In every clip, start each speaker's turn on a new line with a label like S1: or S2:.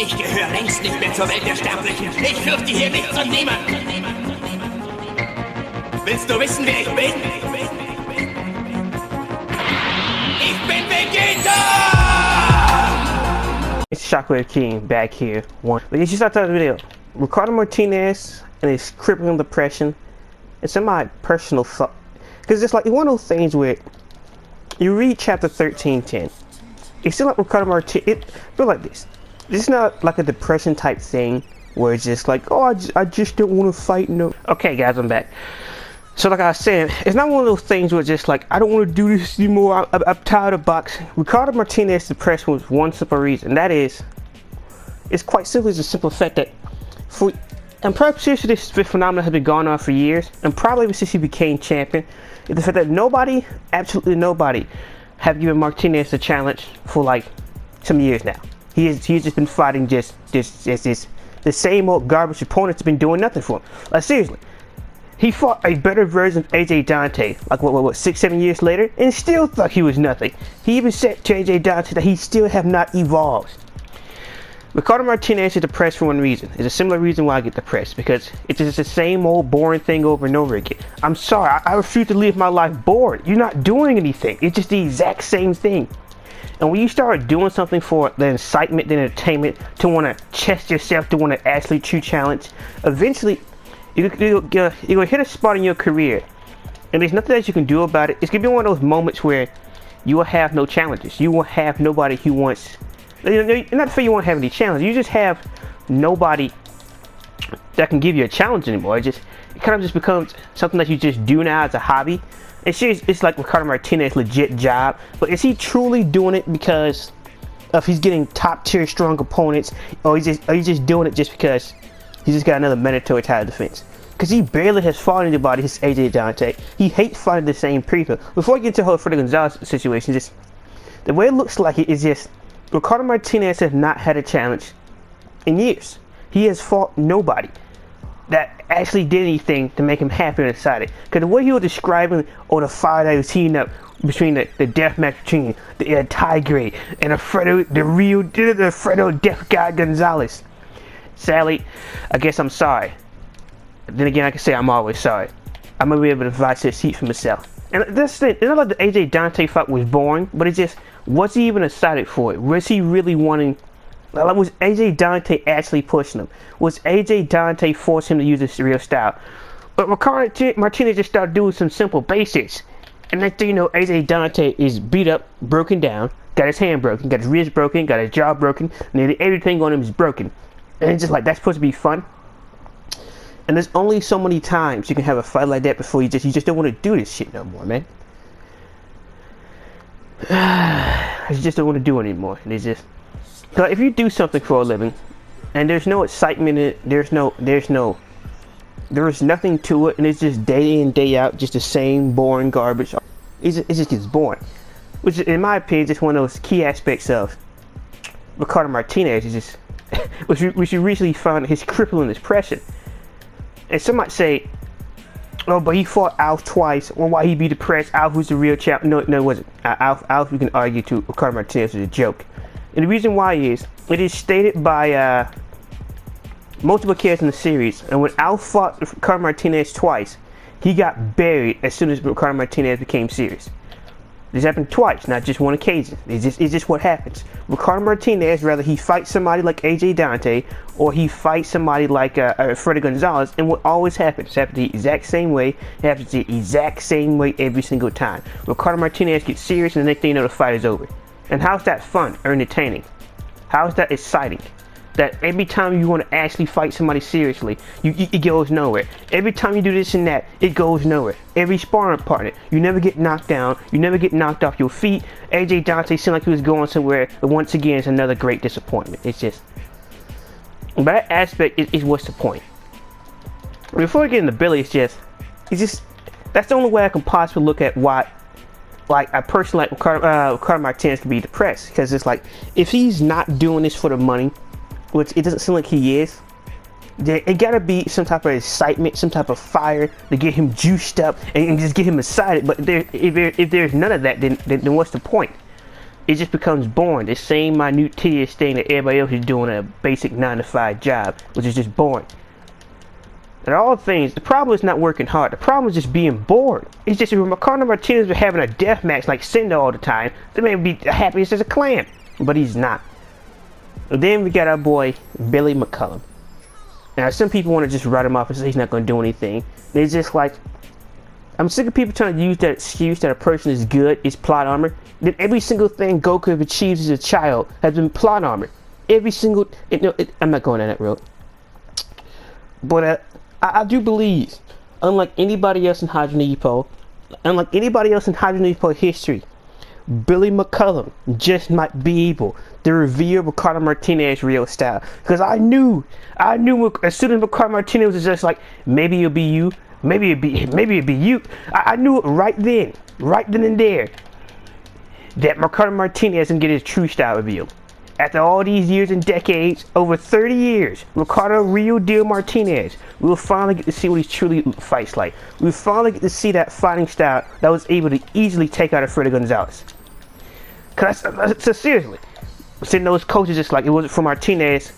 S1: Ich gehöre längst nicht mehr zur Welt der Sterblichen. Ich fürchte hier nichts und niemanden. Willst du wissen, wer ich bin? Ich bin Vegeta!
S2: It's Shockwave King back here. If you start the video, Ricardo Martinez and his crippling depression, it's in my personal thought. Because it's like one of those things where you read chapter 13:10. It's still like Ricardo Martinez. It feel like this. This is not like a depression type thing where it's just like, oh, I just don't want to fight. No. Okay, guys, I'm back. So like I said, it's not one of those things where it's just like, I don't want to do this anymore. I'm tired of boxing. Ricardo Martinez depression was one simple reason. That is, it's quite simply the simple fact that I'm probably seriously this phenomenon has been going on for years, and probably ever since he became champion, is the fact that nobody, absolutely nobody, have given Martinez a challenge for like some years now. He's just been fighting just the same old garbage opponents have been doing nothing for him. Like seriously, he fought a better version of AJ Dante like what 6-7 years later, and still thought he was nothing. He even said to AJ Dante that he still have not evolved. Ricardo Martinez is depressed for one reason. It's a similar reason why I get depressed, because it's just the same old boring thing over and over again. I'm sorry, I refuse to live my life bored. You're not doing anything. It's just the exact same thing. And when you start doing something for the excitement, the entertainment, to want to test yourself, to want to actually true challenge, eventually you're going to hit a spot in your career, and there's nothing that you can do about it. It's going to be one of those moments where you will have no challenges. You will have nobody who wants, not for you won't have any challenges, you just have nobody that can give you a challenge anymore. It kind of just becomes something that you just do now as a hobby. It's like Ricardo Martinez's legit job, but is he truly doing it because of he's getting top tier strong opponents, or he's just doing it just because he just got another mandatory title defense? Because he barely has fought anybody since AJ Dante. He hates fighting the same people. Before I get into the whole Freddy Gonzalez situation, just the way it looks like it is just Ricardo Martinez has not had a challenge in years. He has fought nobody that actually did anything to make him happy and excited. Because the way he was describing, the fight that he was heating up between the death match between the Tigre and the real Death God Gonzalez. Sadly, I guess I'm sorry. Then again, I can say I'm always sorry. I'm gonna be able to advise this seat for myself. And this thing, it's not like the AJ Dante fight was boring, but it's just, was he even excited for it? Was he really wanting? Was AJ Dante actually pushing him? Was AJ Dante forcing him to use his real style? But Ricardo Martinez just started doing some simple basics, and next thing you know, AJ Dante is beat up, broken down, got his hand broken, got his wrist broken, got his jaw broken, nearly everything on him is broken. And it's just like, that's supposed to be fun. And there's only so many times you can have a fight like that before you just don't want to do this shit no more, man. I just don't want to do it anymore. And it's just, like, if you do something for a living and there's no excitement in it, there's nothing to it, and it's just day in, day out, just the same boring garbage, it just gets boring. Which, in my opinion, is just one of those key aspects of Ricardo Martinez. Is just which you recently found his crippling depression. And some might say, oh, but he fought Alf twice, or why he be depressed? Alf was the real champ. No, it wasn't. Alf, we can argue to Ricardo Martinez was a joke. And the reason why is, it is stated by multiple characters in the series, and when Alf fought Ricardo Martinez twice, he got buried as soon as Ricardo Martinez became serious. This happened twice, not just one occasion. It's just what happens. Ricardo Martinez, rather he fights somebody like AJ Dante, or he fights somebody like Freddy Gonzalez, and what always happens? It happens the exact same way. It happens the exact same way every single time. Ricardo Martinez gets serious, and the next thing you know, the fight is over. And how's that fun or entertaining? How's that exciting? That every time you want to actually fight somebody seriously, it goes nowhere. Every time you do this and that, it goes nowhere. Every sparring partner, you never get knocked down, you never get knocked off your feet. AJ Dante seemed like he was going somewhere, but once again, it's another great disappointment. It's just, but that aspect is what's the point. Before we get into Billy, it's just, that's the only way I can possibly look at why, like, a person like Ricardo Martinez can be depressed. Because it's like, if he's not doing this for the money, which it doesn't seem like he is, it gotta be some type of excitement, some type of fire to get him juiced up and just get him excited. But if there's none of that, then what's the point? it just becomes boring. The same minute tedious thing that everybody else is doing a basic 9-to-5 job, which is just boring. And all things, the problem is not working hard. The problem is just being bored. It's just if Ricardo Martinez was having a death match like Cinder all the time, the man would be happiest as a clam. But he's not. And then we got our boy Billy McCullum. Now some people want to just write him off and say he's not going to do anything. It's just like, I'm sick of people trying to use that excuse that a person is good, is plot armor. Then every single thing Goku have achieved as a child has been plot armor. Every single, I'm not going down that road. But I do believe, unlike anybody else in Hydro Depot, unlike anybody else in Hydro Depot history, Billy McCullum just might be able to reveal Ricardo Martinez's real style. Because I knew as soon as Ricardo Martinez was just like, maybe it'll be you, maybe it'd be you. I knew it right then and there, that Ricardo Martinez can get his true style revealed. After all these years and decades, over 30 years, Ricardo Real Deal Martinez, we will finally get to see what he truly fights like. We will finally get to see that fighting style that was able to easily take out Alfredo Gonzalez. So seriously, sitting those coaches just like, it wasn't for Martinez,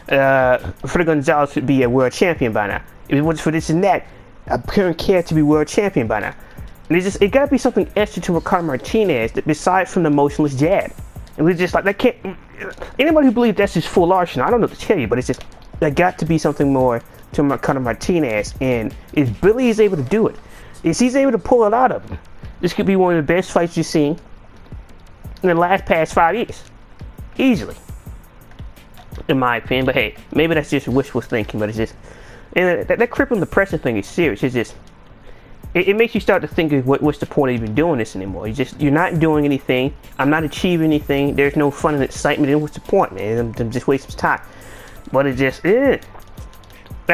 S2: Alfredo Gonzalez would be a world champion by now. If it wasn't for this and that, I couldn't care to be world champion by now. And it gotta be something extra to Ricardo Martinez that besides from the motionless jab. It was just like, that can't, anybody who believes that's his full arsenal, I don't know what to tell you, but it's just, there got to be something more to Ricardo Martinez, and if Billy is able to do it, if he's able to pull it out of him, this could be one of the best fights you've seen in the past 5 years. Easily. In my opinion, but hey, maybe that's just wishful thinking, but it's just, and that crippling depression thing is serious. It's just, it makes you start to think of what's the point of even doing this anymore. You're not doing anything. I'm not achieving anything. There's no fun and excitement. And what's the point, man? I'm just wasting time. But it just, I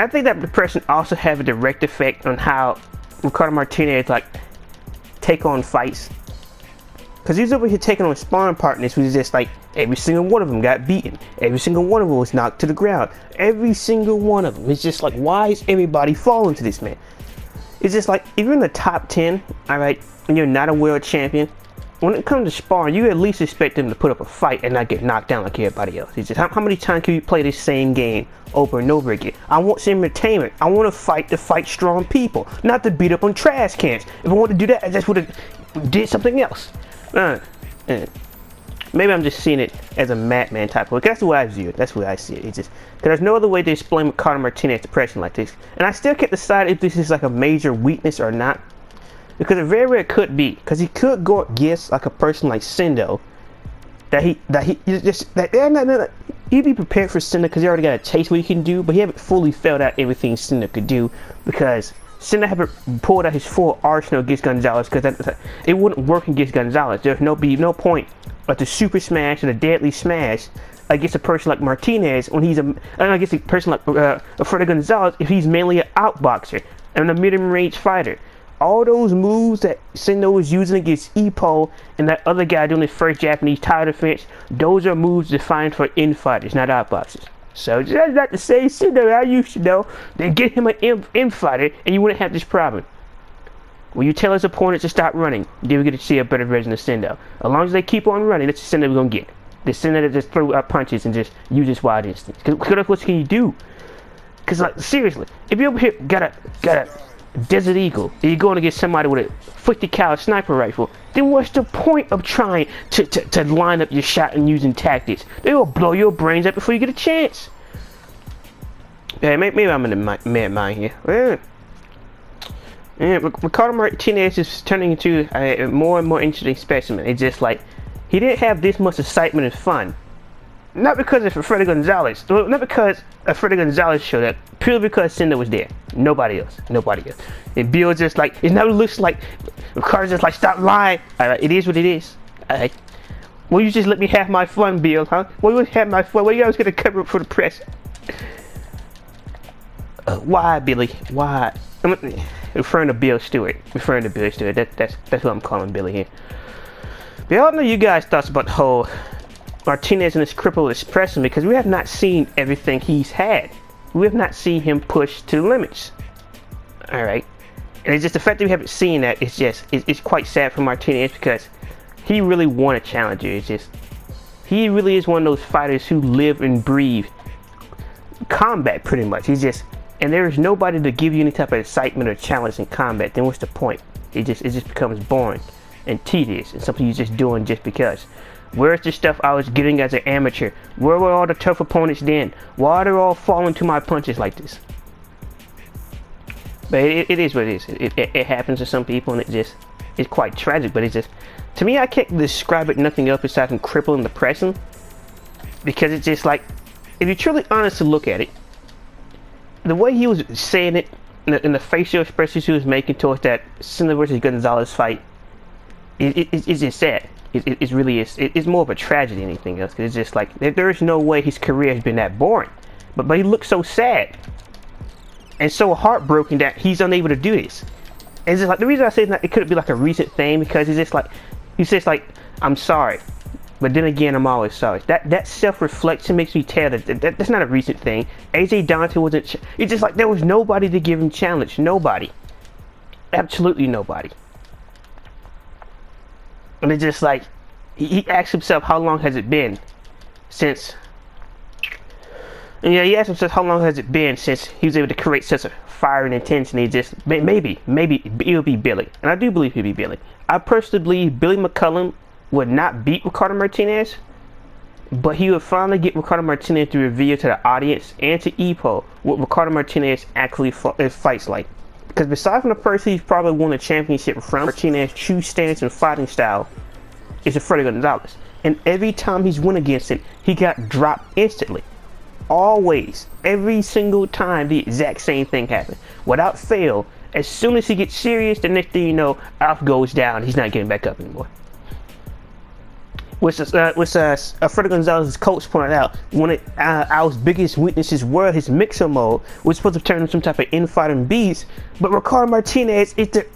S2: think that depression also have a direct effect on how Ricardo Martinez take on fights. Because he's over here taking on sparring partners who's just like, every single one of them got beaten. Every single one of them was knocked to the ground. Every single one of them. It's just like, why is everybody falling to this man? It's just like, if you're in the top 10, alright, and you're not a world champion, when it comes to sparring, you at least expect them to put up a fight and not get knocked down like everybody else. It's just, how many times can you play this same game over and over again? I want some entertainment. I want to fight strong people, not to beat up on trash cans. If I wanted to do that, I just would have did something else. Maybe I'm just seeing it as a madman type of way. That's the way I view it. That's the way I see it. It's just, because there's no other way to explain Ricardo Martinez's depression like this. And I still can't decide if this is like a major weakness or not. Because it very well could be. Because he could go against like a person like Sendo. He'd be prepared for Cinder because he already got a taste what he can do, but he haven't fully felt out everything Cinder could do because Cinder haven't pulled out his full arsenal against Gonzalez because it wouldn't work against Gonzalez. There's no point of the super smash and the deadly smash against a person like Martinez when he's against a person like Alfredo Gonzalez if he's mainly an outboxer and a medium range fighter. All those moves that Sendo was using against Ippo and that other guy doing his first Japanese title defense, those are moves defined for in-fighters, not outboxers. So that's not to say Sendo, I used to know, then get him an in-fighter and you wouldn't have this problem. When you tell his opponent to stop running, then we get to see a better version of Sendo. As long as they keep on running, that's the Sendo we're going to get. The Sendo that just throw out punches and just use his wild instincts. Because what can you do? Because like, seriously, if you over here got a Desert Eagle, and you're going to get somebody with a 50 caliber sniper rifle, then what's the point of trying to line up your shot and using tactics? They will blow your brains up before you get a chance. Yeah, maybe I'm in the mad mind here. Ricardo Martinez is turning into a more and more interesting specimen. It's just like, he didn't have this much excitement and fun. Not because of Alfredo Gonzalez. Not because Alfredo Gonzalez showed up. Purely because Cinder was there. Nobody else. And Bill just like, it now looks like Ricardo's just like, stop lying. Alright, it is what it is. Alright. Will you just let me have my fun, Bill, huh? Will you have my fun? Well, you guys gonna cover up for the press? Why, Billy? Why? I'm referring to Bill Stewart. That's what I'm calling Billy here. But I don't know you guys' thoughts about the whole Martinez and his crippled expression, because we have not seen everything he's had. We have not seen him push to the limits. Alright. And it's just the fact that we haven't seen that, it's quite sad for Martinez because he really want a challenger. It's just, he really is one of those fighters who live and breathe combat pretty much. He's just, and there is nobody to give you any type of excitement or challenge in combat. Then what's the point? It just becomes boring and tedious and something you're just doing just because. Where's the stuff I was getting as an amateur? Where were all the tough opponents then? Why are they all falling to my punches like this? But it is what it is. It happens to some people, and it's quite tragic. But it's just, to me, I can't describe it nothing else besides crippling the pressing, because it's just like, if you're truly honest to look at it, the way he was saying it, and the facial expressions he was making towards that Sinner versus Gonzalez fight, it's just sad. It really is. It's more of a tragedy than anything else. Cause it's just like, there is no way his career has been that boring. But he looks so sad and so heartbroken that he's unable to do this. And it's just like, the reason I say that it could be like a recent thing, because it's just like, he says like, I'm sorry, but then again, I'm always sorry. That self-reflection makes me tell that's not a recent thing. AJ Dante wasn't. It's just like there was nobody to give him challenge. Nobody. Absolutely nobody. And it's just like, he asks himself, how long has it been since? And yeah, he asked himself, how long has it been since he was able to create such a fire and intensity? Just maybe it'll be Billy, and I do believe he'll be Billy. I personally believe Billy McCullum would not beat Ricardo Martinez, but he would finally get Ricardo Martinez to reveal to the audience and to EPO what Ricardo Martinez actually fights like. Because besides from the person he's probably won a championship from, Martinez's true stance and fighting style is Ricardo Gonzalez. And every time he's won against it, he got dropped instantly. Always. Every single time the exact same thing happened. Without fail, as soon as he gets serious, the next thing you know, Alf goes down. He's not getting back up anymore. Which Alfredo Gonzalez's coach pointed out, one of Al's biggest weaknesses were his mixer mode, was supposed to turn him some type of infighting beast, but Ricardo Martinez is the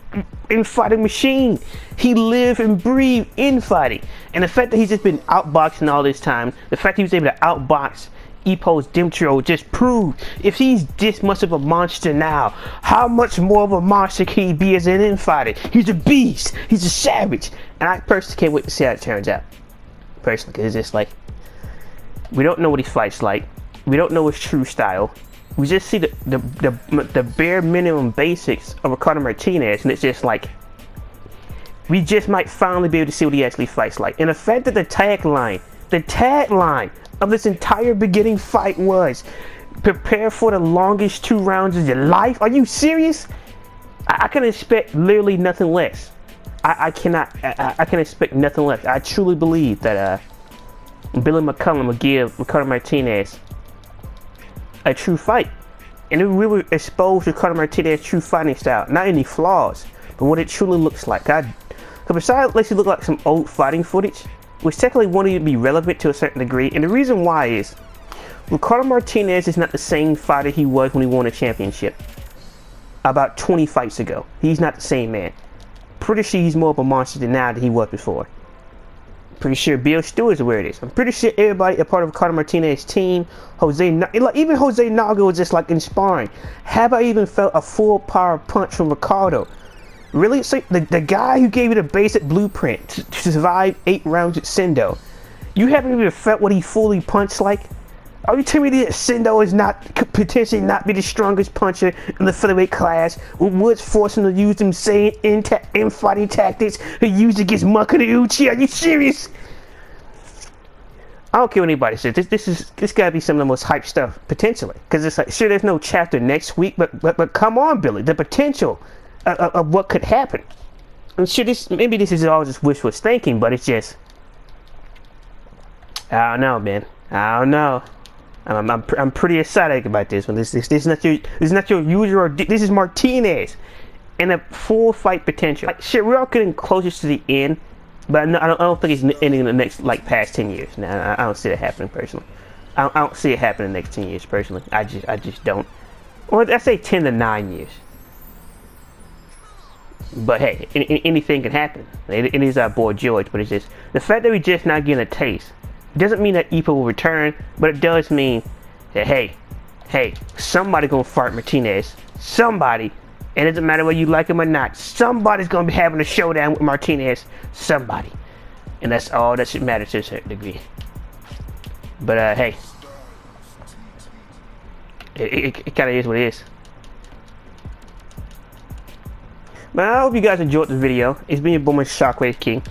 S2: infighting machine. He lived and breathed infighting, and the fact that he's just been outboxing all this time, the fact that he was able to outbox Ipo's Dimitro just proved, if he's this much of a monster now, how much more of a monster can he be as an infighter? He's a beast. He's a savage, and I personally can't wait to see how it turns out. Personally, because it's just like, we don't know what he fights like, we don't know his true style, we just see the bare minimum basics of Ricardo Martinez, and it's just like, we just might finally be able to see what he actually fights like. And the fact that the tagline of this entire beginning fight was, prepare for the longest 2 rounds of your life. Are you serious? I can expect literally nothing less. I can expect nothing less. I truly believe that Billy McCullum will give Ricardo Martinez a true fight, and it will expose Ricardo Martinez's true fighting style, not any flaws, but what it truly looks like. Because besides lets you look like some old fighting footage, which technically won't even be relevant to a certain degree, and the reason why is Ricardo Martinez is not the same fighter he was when he won a championship about 20 fights ago. He's not the same man. Pretty sure he's more of a monster than now than he was before. Pretty sure Bill Stewart's where it is. I'm pretty sure everybody a part of Ricardo Martinez's team, even Jose Naga was just like inspiring. Have I even felt a full power punch from Ricardo? Really? So the guy who gave you the basic blueprint to survive 8 rounds at Sendo, you haven't even felt what he fully punched like? Are you telling me that Sendo could potentially not be the strongest puncher in the featherweight class? Woods forcing him to use them same infighting tactics he used against Makata Uchi? Are you serious? I don't care what anybody says. This gotta be some of the most hyped stuff potentially. Because it's like, sure, there's no chapter next week, but come on, Billy, the potential of what could happen. I'm sure maybe this is all just wishful thinking, but it's just, I don't know, man. I don't know. I'm pretty excited about this one. This is not your usual. This is Martinez, and a full fight potential. Like, sure, we're all getting closer to the end, but I don't think it's ending in the next past 10 years. Now I don't see it happening personally. I don't see it happening in the next 10 years personally. I just don't. Well, I say 10 to 9 years. But hey, anything can happen. It is our boy George, but it's just the fact that we just not getting a taste. Doesn't mean that Ipo will return, but it does mean that hey, somebody gonna fart Martinez. Somebody, and it doesn't matter whether you like him or not. Somebody's gonna be having a showdown with Martinez. Somebody. and that's all that should matter to a certain degree. But hey, it kind of is what it is. But I hope you guys enjoyed the video. It's been your Boomer Shockwave King,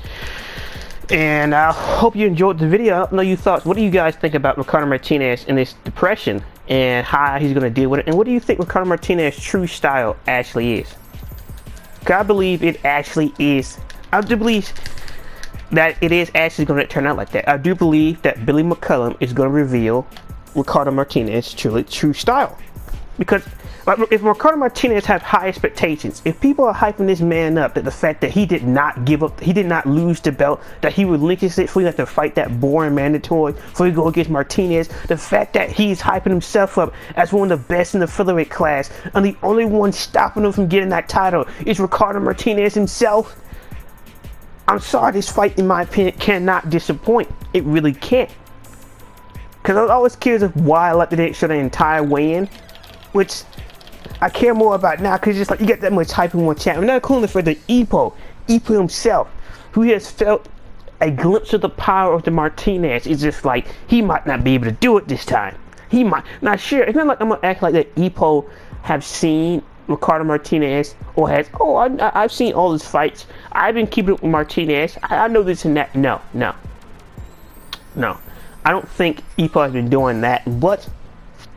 S2: and I hope you enjoyed the video. I don't know your thoughts. What do you guys think about Ricardo Martinez and this depression and how he's going to deal with it? And what do you think Ricardo Martinez's true style actually is? Because I believe it actually is. I do believe that it is actually going to turn out like that. I do believe that Billy McCullum is going to reveal Ricardo Martinez's true style. Because if Ricardo Martinez have high expectations, if people are hyping this man up, that the fact that he did not give up, he did not lose the belt, that he relinquished it, for he had to fight that boring mandatory, for he go against Martinez, the fact that he's hyping himself up as one of the best in the featherweight class, and the only one stopping him from getting that title is Ricardo Martinez himself. I'm sorry, this fight, in my opinion, cannot disappoint. It really can't. Because I was always curious of why I didn't show the entire weigh-in, which I care more about now, because it's just like you get that much hype in one champion. Not including for the Ipo himself, who has felt a glimpse of the power of the Martinez. It's just like he might not be able to do it this time. He might not. Sure, it's not like I'm gonna act like that Ipo have seen Ricardo Martinez or has. Oh, I've seen all his fights. I've been keeping up with Martinez. I know this and that. No. I don't think Ipo has been doing that, but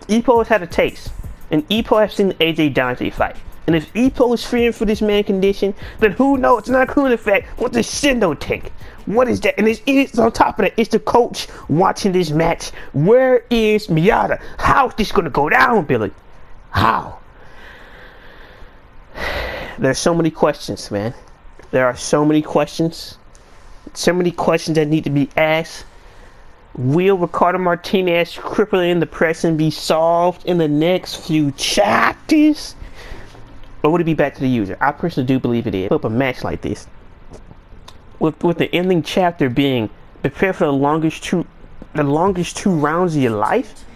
S2: Ipo has had a taste. And Ipo has seen the AJ Dante fight. And if Ipo is fearing for this man condition, then who knows? It's not cool. In fact, what does Shindo take? What is that? And it's on top of that, it's the coach watching this match. Where is Miyata? How is this going to go down, Billy? How? There's so many questions, man. There are so many questions. So many questions that need to be asked. Will Ricardo Martinez crippling depression be solved in the next few chapters? Or would it be back to the user? I personally do believe it is. Up a match like this, with the ending chapter being prepare for the longest two rounds of your life.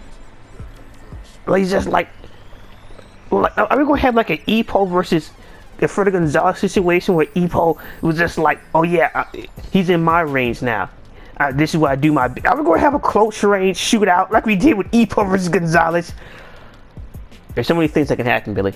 S2: Like just like are we gonna have like an Ipo versus the Freddy Gonzalez situation where Ipo was just like, oh yeah, he's in my range now. This is what I do my. Are we going to have a close range shootout like we did with Ipo versus Gonzalez? There's so many things that can happen, Billy.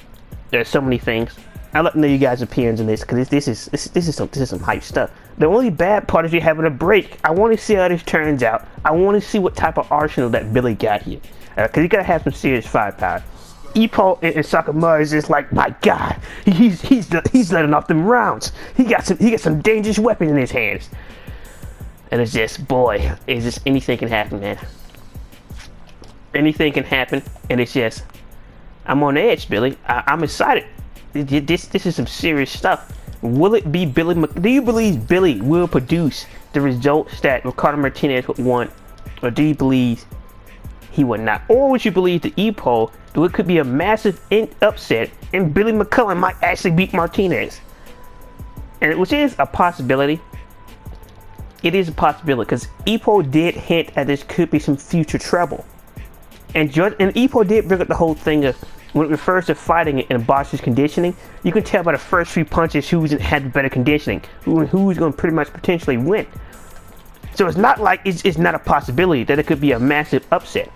S2: There's so many things. I'd like to know you guys' opinions on this, because this is some hype stuff. The only bad part is you're having a break. I want to see how this turns out. I want to see what type of arsenal that Billy got here, because you gotta have some serious firepower. Ipo and Sakamura is just like, my God, he's letting off them rounds. He got some dangerous weapons in his hands. And it's just, boy, it's just anything can happen, man. Anything can happen, and it's just, I'm on edge, Billy. I'm excited. This is some serious stuff. Will it be Billy? Do you believe Billy will produce the results that Ricardo Martinez would want, or do you believe he would not? Or would you believe the Ipo, that it could be a massive upset, and Billy McCullum might actually beat Martinez? And which is a possibility. It is a possibility, because Ipo did hint that this could be some future trouble. And Ipo did bring up the whole thing of, when it refers to fighting in boxer's conditioning, you can tell by the first few punches who's had better conditioning, who's going to pretty much potentially win. So it's not like it's not a possibility that it could be a massive upset.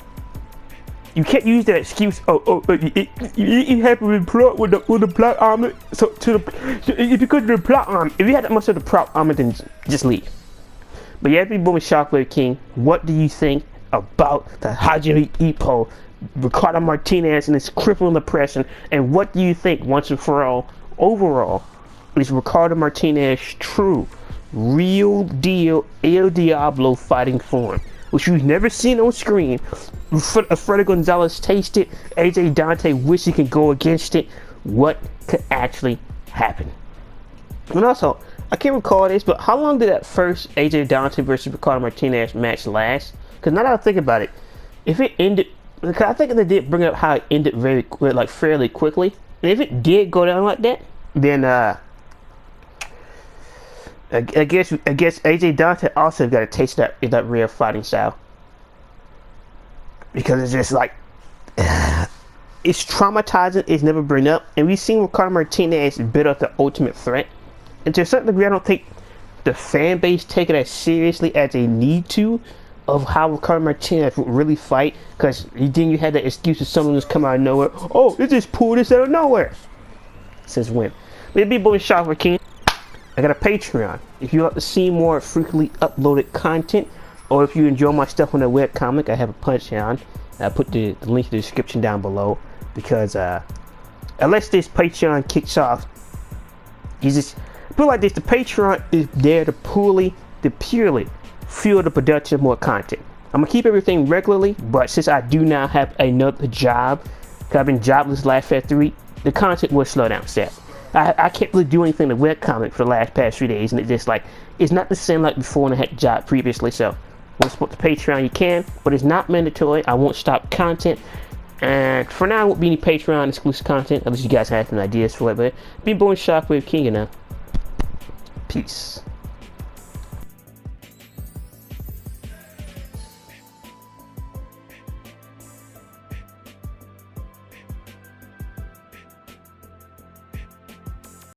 S2: You can't use that excuse. It happened with the plot armor. So if you could do the plot armor, if you had that much of the plot armor, then just leave. But yeah, every Boomer Shockwave King, what do you think about the Hajime Ipo, Ricardo Martinez and his crippling depression, and what do you think once and for all, overall, is Ricardo Martinez's true, real deal El Diablo fighting form, which you've never seen on screen? Freddy Gonzalez tasted, AJ Dante wish he could go against it. What could actually happen? And also, I can't recall this, but how long did that first AJ Dante versus Ricardo Martinez match last? Because now that I think about it, if it ended, because I think they did bring up how it ended fairly quickly. And if it did go down like that, then I guess AJ Dante also got a taste of that real fighting style, because it's just like it's traumatizing. It's never bring up, and we've seen Ricardo Martinez build up the ultimate threat. And to a certain degree, I don't think the fan base take it as seriously as they need to of how Ricardo Martinez would really fight, because then you had the excuse of someone just come out of nowhere. Oh, they just pulled this out of nowhere. Since when? Maybe boy shot for King. I got a Patreon. If you like to see more frequently uploaded content, or if you enjoy my stuff on the webcomic, I have a Patreon. I put the link in the description down below, because unless this Patreon kicks off, you just put it like this: the Patreon is there to purely fuel the production of more content. I'm gonna keep everything regularly, but since I do now have another job, because I've been jobless last past 3 weeks, the content will slow down, Seth. I can't really do anything to webcomic for the past 3 days, and it's just like, it's not the same like before when I had a job previously. So want to support the Patreon, you can, but it's not mandatory. I won't stop content, and for now, it won't be any Patreon exclusive content unless you guys have some ideas for it. But been born Shockwave King, and peace.